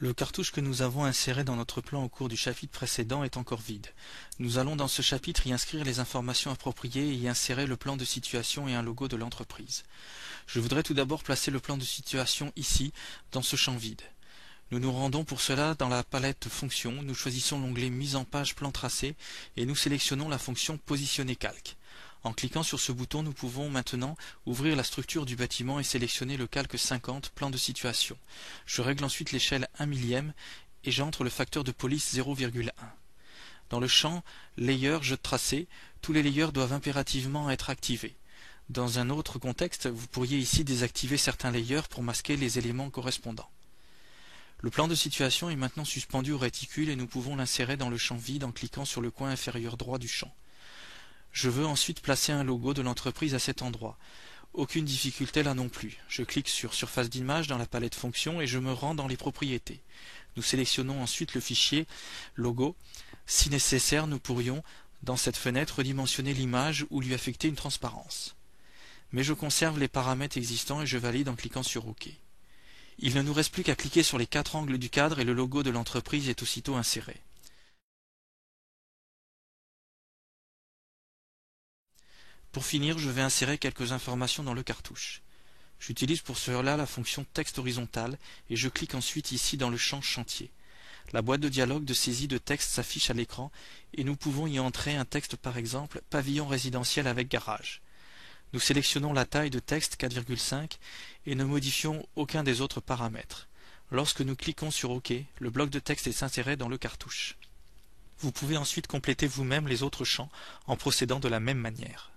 Le cartouche que nous avons inséré dans notre plan au cours du chapitre précédent est encore vide. Nous allons dans ce chapitre y inscrire les informations appropriées et y insérer le plan de situation et un logo de l'entreprise. Je voudrais tout d'abord placer le plan de situation ici, dans ce champ vide. Nous nous rendons pour cela dans la palette Fonctions, nous choisissons l'onglet Mise en page plan tracé et nous sélectionnons la fonction Positionner calque. En cliquant sur ce bouton, nous pouvons maintenant ouvrir la structure du bâtiment et sélectionner le calque 50, plan de situation. Je règle ensuite l'échelle 1 millième et j'entre le facteur de police 0,1. Dans le champ Layer Jeu de tracé, tous les layers doivent impérativement être activés. Dans un autre contexte, vous pourriez ici désactiver certains layers pour masquer les éléments correspondants. Le plan de situation est maintenant suspendu au réticule et nous pouvons l'insérer dans le champ vide en cliquant sur le coin inférieur droit du champ. Je veux ensuite placer un logo de l'entreprise à cet endroit. Aucune difficulté là non plus. Je clique sur Surface d'image dans la palette Fonctions et je me rends dans les propriétés. Nous sélectionnons ensuite le fichier Logo. Si nécessaire, nous pourrions, dans cette fenêtre, redimensionner l'image ou lui affecter une transparence. Mais je conserve les paramètres existants et je valide en cliquant sur OK. Il ne nous reste plus qu'à cliquer sur les 4 angles du cadre et le logo de l'entreprise est aussitôt inséré. Pour finir, je vais insérer quelques informations dans le cartouche. J'utilise pour cela la fonction texte horizontal et je clique ensuite ici dans le champ chantier. La boîte de dialogue de saisie de texte s'affiche à l'écran et nous pouvons y entrer un texte par exemple pavillon résidentiel avec garage. Nous sélectionnons la taille de texte 4,5 et ne modifions aucun des autres paramètres. Lorsque nous cliquons sur OK, le bloc de texte est inséré dans le cartouche. Vous pouvez ensuite compléter vous-même les autres champs en procédant de la même manière.